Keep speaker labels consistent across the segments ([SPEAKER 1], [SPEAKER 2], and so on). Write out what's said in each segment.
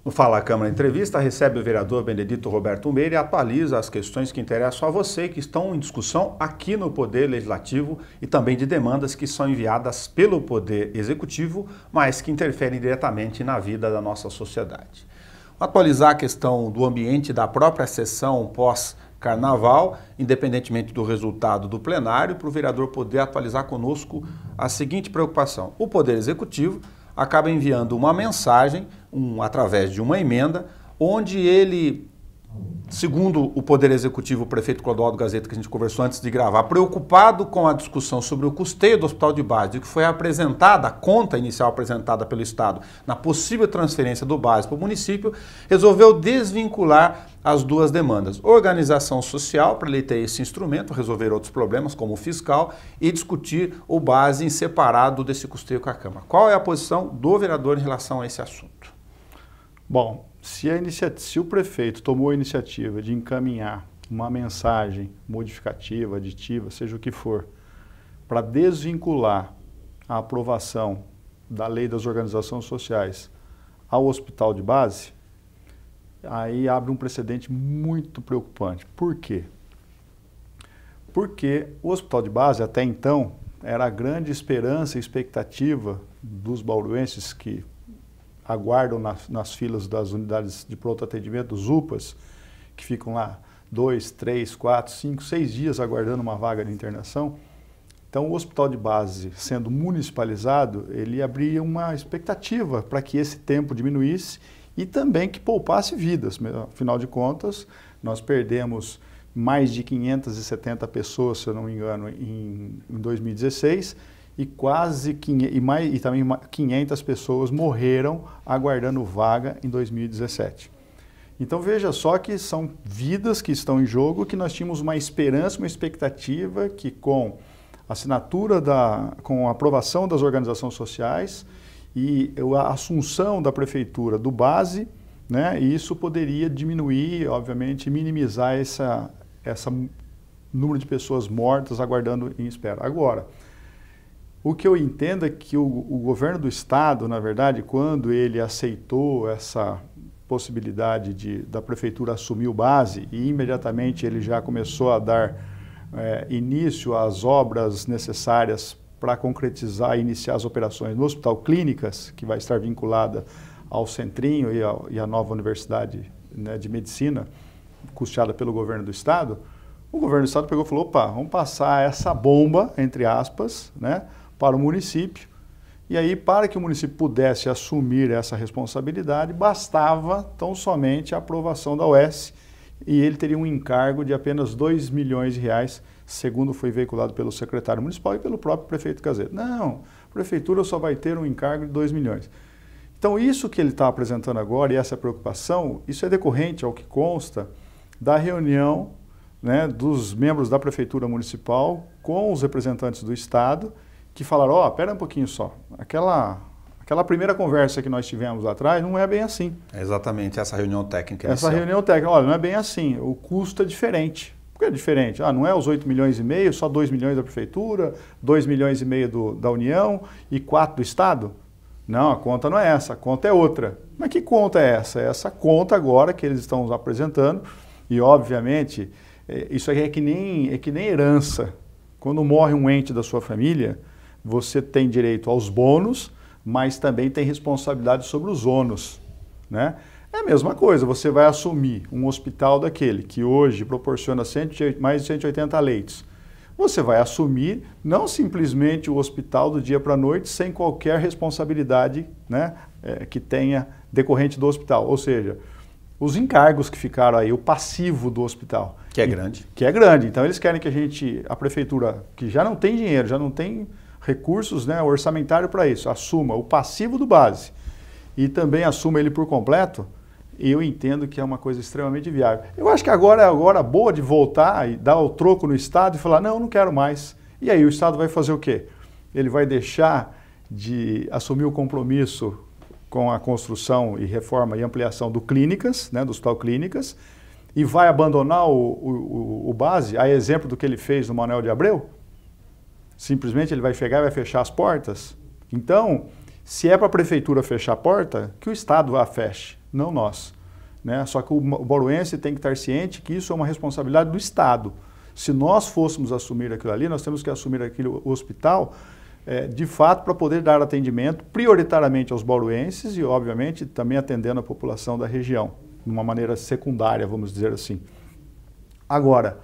[SPEAKER 1] No Fala Câmara Entrevista, recebe o vereador Benedito Roberto Meire e atualiza as questões que interessam a você, que estão em discussão aqui no Poder Legislativo e também de demandas que são enviadas pelo Poder Executivo, mas que interferem diretamente na vida da nossa sociedade. Atualizar a questão do ambiente da própria sessão pós-carnaval, independentemente do resultado do plenário, para o vereador poder atualizar conosco a seguinte preocupação. O Poder Executivo acaba enviando uma mensagem, através de uma emenda, onde ele, segundo o Poder Executivo, o prefeito Clodoaldo Gazeta, que a gente conversou antes de gravar, preocupado com a discussão sobre o custeio do Hospital de Base, que foi apresentada, a conta inicial apresentada pelo Estado, na possível transferência do Base para o município, resolveu desvincular as duas demandas. Organização social, para ele ter esse instrumento, resolver outros problemas, como o fiscal, e discutir o Base em separado desse custeio com a Câmara. Qual é a posição do vereador em relação a esse assunto?
[SPEAKER 2] Bom, se o prefeito tomou a iniciativa de encaminhar uma mensagem modificativa, aditiva, seja o que for, para desvincular a aprovação da lei das organizações sociais ao hospital de base, aí abre um precedente muito preocupante. Por quê? Porque o hospital de base, até então, era a grande esperança e expectativa dos bauruenses que aguardam nas filas das unidades de pronto atendimento, dos UPAs, que ficam lá 2, 3, 4, 5, 6 dias aguardando uma vaga de internação. Então, o hospital de base, sendo municipalizado, ele abria uma expectativa para que esse tempo diminuísse e também que poupasse vidas. Afinal de contas, nós perdemos mais de 570 pessoas, se eu não me engano, em 2016, e também 500 pessoas morreram aguardando vaga em 2017. Então veja só que são vidas que estão em jogo, que nós tínhamos uma esperança, uma expectativa que com a assinatura, com a aprovação das organizações sociais e a assunção da prefeitura do Base, né, isso poderia diminuir, obviamente, minimizar essa número de pessoas mortas aguardando em espera. Agora, o que eu entendo é que o governo do estado, na verdade, quando ele aceitou essa possibilidade da prefeitura assumir o Base e imediatamente ele já começou a dar início às obras necessárias para concretizar e iniciar as operações no Hospital Clínicas, que vai estar vinculada ao Centrinho e à nova Universidade, né, de Medicina, custeada pelo governo do estado, o governo do estado pegou e falou, opa, vamos passar essa bomba, entre aspas, né, para o município, e aí para que o município pudesse assumir essa responsabilidade, bastava tão somente a aprovação da UES, e ele teria um encargo de apenas R$2 milhões, segundo foi veiculado pelo secretário municipal e pelo próprio prefeito Gazeta. Não, a prefeitura só vai ter um encargo de R$2 milhões. Então isso que ele está apresentando agora e essa preocupação, isso é decorrente ao que consta da reunião, né, dos membros da prefeitura municipal com os representantes do estado, que falaram, ó, pera um pouquinho só, aquela primeira conversa que nós tivemos lá atrás não é bem assim.
[SPEAKER 1] É exatamente essa reunião técnica.
[SPEAKER 2] Essa reunião técnica, olha, não é bem assim, o custo é diferente. Por que é diferente? Ah, não é os 8 milhões e meio, só 2 milhões da prefeitura, 2 milhões e meio da União e 4 do estado? Não, a conta não é essa, a conta é outra. Mas que conta é essa? É essa conta agora que eles estão apresentando e, obviamente, isso aqui é que nem herança. Quando morre um ente da sua família, você tem direito aos bônus, mas também tem responsabilidade sobre os ônus, né? É a mesma coisa, você vai assumir um hospital daquele que hoje proporciona mais de 180 leitos. Você vai assumir não simplesmente o hospital do dia para a noite sem qualquer responsabilidade, né, que tenha decorrente do hospital, ou seja, os encargos que ficaram aí, o passivo do hospital.
[SPEAKER 1] Que é grande.
[SPEAKER 2] Que é grande. Então eles querem que a prefeitura, que já não tem dinheiro, já não tem recursos, né, orçamentário para isso, assuma o passivo do Base e também assuma ele por completo. Eu entendo que é uma coisa extremamente viável. Eu acho que agora é a hora boa de voltar e dar o troco no Estado e falar, não quero mais. E aí o Estado vai fazer o quê? Ele vai deixar de assumir o compromisso com a construção e reforma e ampliação do Clínicas, né, do Hospital Clínicas, e vai abandonar o Base, a exemplo do que ele fez no Manuel de Abreu? Simplesmente ele vai chegar e vai fechar as portas? Então, se é para a prefeitura fechar a porta, que o Estado a feche. não nós. Né? Só que o bauruense tem que estar ciente que isso é uma responsabilidade do Estado. Se nós fôssemos assumir aquilo ali, nós temos que assumir aquele hospital, de fato, para poder dar atendimento prioritariamente aos bauruenses e, obviamente, também atendendo a população da região, de uma maneira secundária, vamos dizer assim. Agora,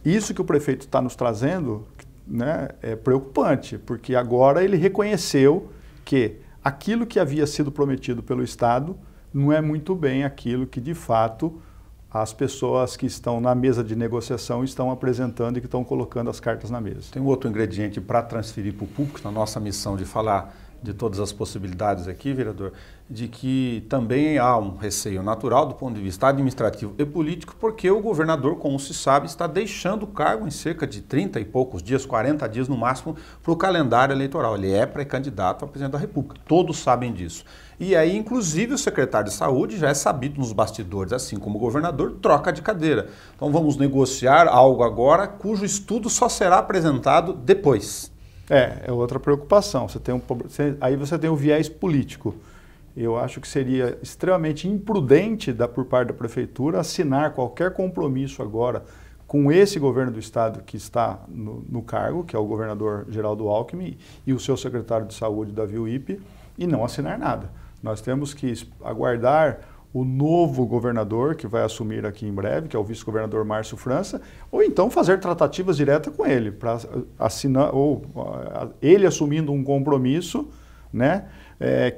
[SPEAKER 2] isso que o prefeito está nos trazendo, né, é preocupante, porque agora ele reconheceu que aquilo que havia sido prometido pelo Estado não é muito bem aquilo que, de fato, as pessoas que estão na mesa de negociação estão apresentando e que estão colocando as cartas na mesa.
[SPEAKER 1] Tem um outro ingrediente para transferir para o público, na nossa missão de falar de todas as possibilidades aqui, vereador, de que também há um receio natural do ponto de vista administrativo e político, porque o governador, como se sabe, está deixando o cargo em cerca de 30 e poucos dias, 40 dias no máximo, para o calendário eleitoral. Ele é pré-candidato a presidente da República, todos sabem disso. E aí, inclusive, o secretário de Saúde já é sabido nos bastidores, assim como o governador, troca de cadeira. Então vamos negociar algo agora cujo estudo só será apresentado depois.
[SPEAKER 2] É outra preocupação. Aí você tem o viés político. Eu acho que seria extremamente imprudente por parte da prefeitura assinar qualquer compromisso agora com esse governo do estado que está no cargo, que é o governador Geraldo Alckmin, e o seu secretário de saúde, Davi Uip, e não assinar nada. Nós temos que aguardar o novo governador, que vai assumir aqui em breve, que é o vice-governador Márcio França, ou então fazer tratativas diretas com ele, para assinar, ou ele assumindo um compromisso, né,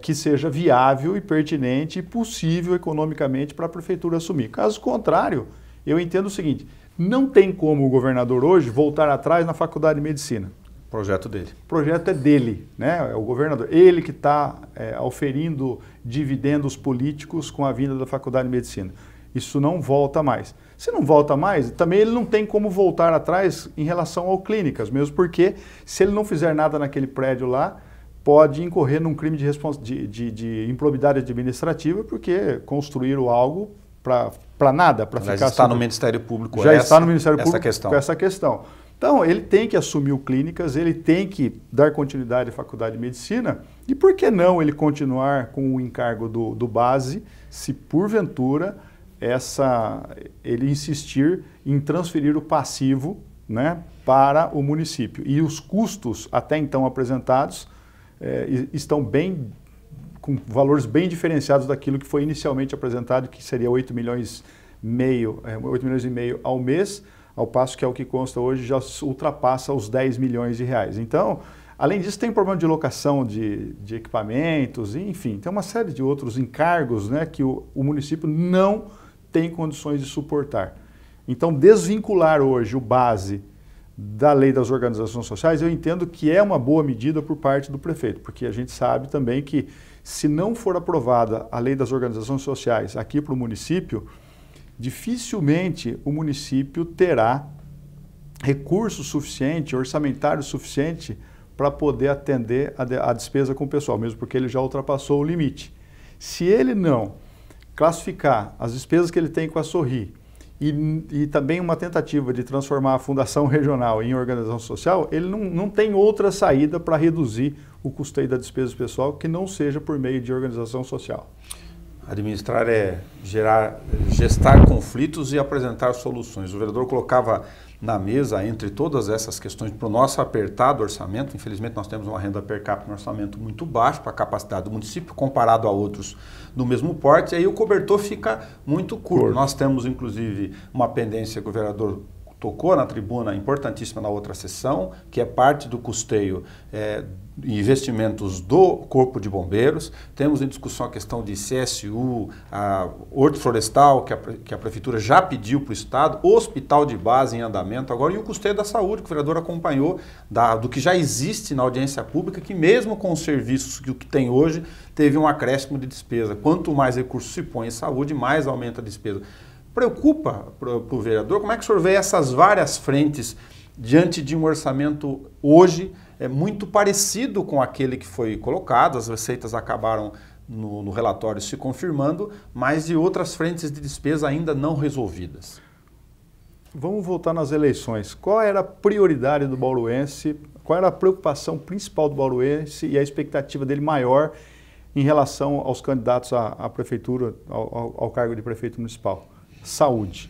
[SPEAKER 2] que seja viável e pertinente e possível economicamente para a prefeitura assumir. Caso contrário, eu entendo o seguinte, não tem como o governador hoje voltar atrás na faculdade de medicina.
[SPEAKER 1] O projeto dele.
[SPEAKER 2] O projeto é dele, né? É o governador. Ele que está oferindo dividendos políticos com a vinda da faculdade de medicina. Isso não volta mais. Se não volta mais, também ele não tem como voltar atrás em relação ao clínicas, mesmo porque se ele não fizer nada naquele prédio lá, pode incorrer num crime de improbidade administrativa, porque construíram algo para nada, para ficar...
[SPEAKER 1] Já está no Ministério Público
[SPEAKER 2] está no Ministério Público
[SPEAKER 1] questão.
[SPEAKER 2] Com essa questão. Então, ele tem que assumir o clínicas, ele tem que dar continuidade à faculdade de medicina, e por que não ele continuar com o encargo do base, se porventura ele insistir em transferir o passivo, né, para o município. E os custos até então apresentados estão com valores bem diferenciados daquilo que foi inicialmente apresentado, que seria 8 milhões e meio ao mês, ao passo que é o que consta hoje já ultrapassa os 10 milhões de reais. Então, além disso, tem problema de locação de equipamentos, enfim, tem uma série de outros encargos, né, que o município não tem condições de suportar. Então, desvincular hoje o base da lei das organizações sociais, eu entendo que é uma boa medida por parte do prefeito, porque a gente sabe também que se não for aprovada a lei das organizações sociais aqui para o município, dificilmente o município terá recurso suficiente, orçamentário suficiente para poder atender a despesa com o pessoal, mesmo porque ele já ultrapassou o limite. Se ele não classificar as despesas que ele tem com a Sorri e também uma tentativa de transformar a Fundação Regional em organização social, ele não tem outra saída para reduzir o custeio da despesa pessoal que não seja por meio de organização social.
[SPEAKER 1] Administrar é gestar conflitos e apresentar soluções. O vereador colocava na mesa, entre todas essas questões, para o nosso apertado orçamento, infelizmente nós temos uma renda per capita no orçamento muito baixo para a capacidade do município, comparado a outros do mesmo porte, e aí o cobertor fica muito curto. Nós temos, inclusive, uma pendência que o vereador tocou na tribuna, importantíssima na outra sessão, que é parte do custeio investimentos do Corpo de Bombeiros. Temos em discussão a questão de CSU, a horto florestal, que a Prefeitura já pediu para o Estado, hospital de base em andamento agora, e o custeio da saúde, que o vereador acompanhou, do que já existe na audiência pública, que mesmo com os serviços que tem hoje, teve um acréscimo de despesa. Quanto mais recursos se põe em saúde, mais aumenta a despesa. Preocupa para o vereador? Como é que o senhor vê essas várias frentes diante de um orçamento hoje muito parecido com aquele que foi colocado, as receitas acabaram no relatório se confirmando, mas de outras frentes de despesa ainda não resolvidas?
[SPEAKER 2] Vamos voltar nas eleições. Qual era a prioridade do bauruense, qual era a preocupação principal do bauruense e a expectativa dele maior em relação aos candidatos à prefeitura, ao cargo de prefeito municipal? Saúde.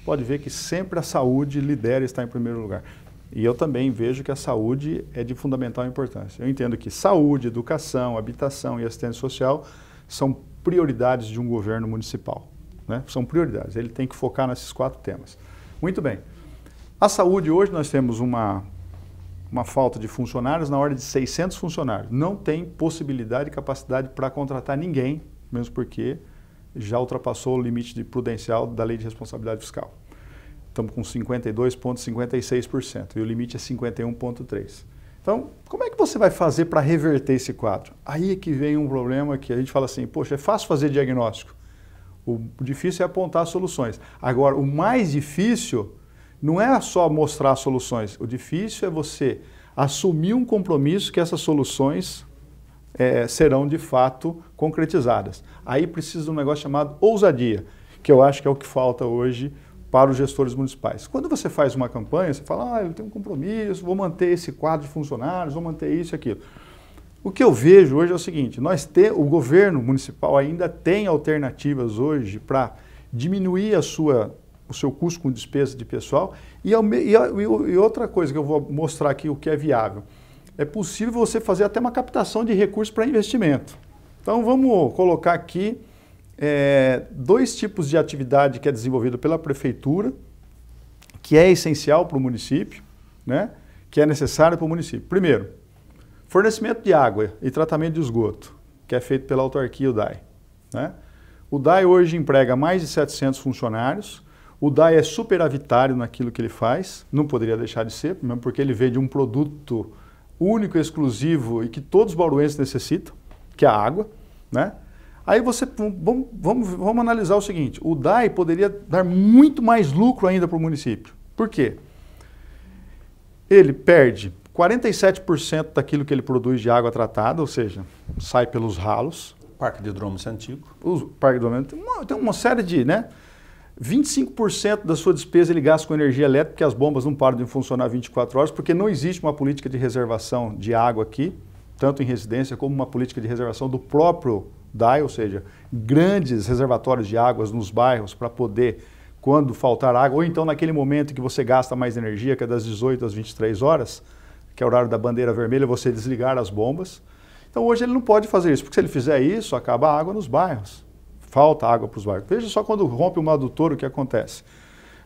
[SPEAKER 2] Pode ver que sempre a saúde lidera e está em primeiro lugar. E eu também vejo que a saúde é de fundamental importância. Eu entendo que saúde, educação, habitação e assistência social são prioridades de um governo municipal, né? São prioridades, ele tem que focar nesses 4 temas. Muito bem. A saúde, hoje nós temos uma falta de funcionários na ordem de 600 funcionários. Não tem possibilidade e capacidade para contratar ninguém, mesmo porque já ultrapassou o limite prudencial da Lei de Responsabilidade Fiscal. Estamos com 52,56% e o limite é 51,3%. Então, como é que você vai fazer para reverter esse quadro? Aí é que vem um problema que a gente fala assim, poxa, é fácil fazer diagnóstico. O difícil é apontar soluções. Agora, o mais difícil não é só mostrar soluções. O difícil é você assumir um compromisso que essas soluções serão de fato concretizadas. Aí precisa de um negócio chamado ousadia, que eu acho que é o que falta hoje para os gestores municipais. Quando você faz uma campanha, você fala, eu tenho um compromisso, vou manter esse quadro de funcionários, vou manter isso e aquilo. O que eu vejo hoje é o seguinte, o governo municipal ainda tem alternativas hoje para diminuir o seu custo com despesa de pessoal e outra coisa que eu vou mostrar aqui, o que é viável. É possível você fazer até uma captação de recursos para investimento. Então vamos colocar aqui 2 tipos de atividade que é desenvolvido pela prefeitura, que é essencial para o município, né? Que é necessário para o município. Primeiro, fornecimento de água e tratamento de esgoto, que é feito pela autarquia, o DAI, né? O DAI hoje emprega mais de 700 funcionários, o DAI é superavitário naquilo que ele faz, não poderia deixar de ser, mesmo porque ele vende um produto único, exclusivo e que todos os bauruenses necessitam, que é a água, né? Aí vamos analisar o seguinte, o DAI poderia dar muito mais lucro ainda para o município. Por quê? Ele perde 47% daquilo que ele produz de água tratada, ou seja, sai pelos ralos.
[SPEAKER 1] Parque de hidrômetro antigo.
[SPEAKER 2] O parque de hidrômetro tem uma série de, 25% da sua despesa ele gasta com energia elétrica, porque as bombas não param de funcionar 24 horas, porque não existe uma política de reservação de água aqui, tanto em residência como uma política de reservação do próprio DAI, ou seja, grandes reservatórios de águas nos bairros para poder, quando faltar água, ou então naquele momento em que você gasta mais energia, que é das 18 às 23 horas, que é o horário da bandeira vermelha, você desligar as bombas. Então hoje ele não pode fazer isso, porque se ele fizer isso, acaba a água nos bairros. Falta água para os bairros. Veja só quando rompe uma adutora o que acontece.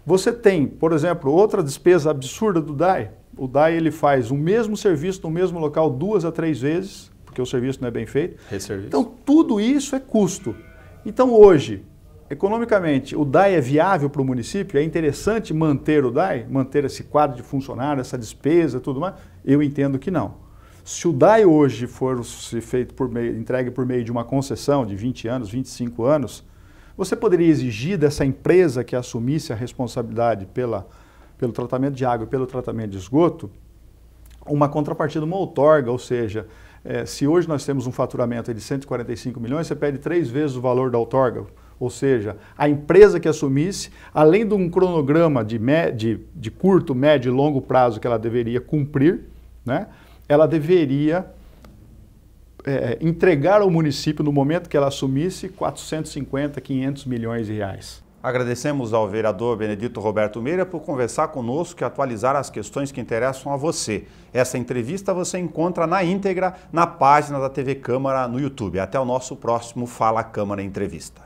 [SPEAKER 2] Você tem, por exemplo, outra despesa absurda do DAI. O DAI ele faz o mesmo serviço no mesmo local 2 a 3 vezes, porque o serviço não é bem feito.
[SPEAKER 1] Resserviço.
[SPEAKER 2] Então tudo isso é custo. Então hoje, economicamente, o DAI é viável para o município? É interessante manter o DAI? Manter esse quadro de funcionário, essa despesa, tudo mais? Eu entendo que não. Se o DAI hoje for feito entregue por meio de uma concessão de 20 anos, 25 anos, você poderia exigir dessa empresa que assumisse a responsabilidade pelo tratamento de água e pelo tratamento de esgoto, uma contrapartida, uma outorga, ou seja, se hoje nós temos um faturamento de 145 milhões, você pede 3 vezes o valor da outorga. Ou seja, a empresa que assumisse, além de um cronograma de curto, médio e longo prazo que ela deveria cumprir, né, ela deveria entregar ao município, no momento que ela assumisse, 450, 500 milhões de reais.
[SPEAKER 1] Agradecemos ao vereador Benedito Roberto Meira por conversar conosco e atualizar as questões que interessam a você. Essa entrevista você encontra na íntegra na página da TV Câmara no YouTube. Até o nosso próximo Fala Câmara Entrevista.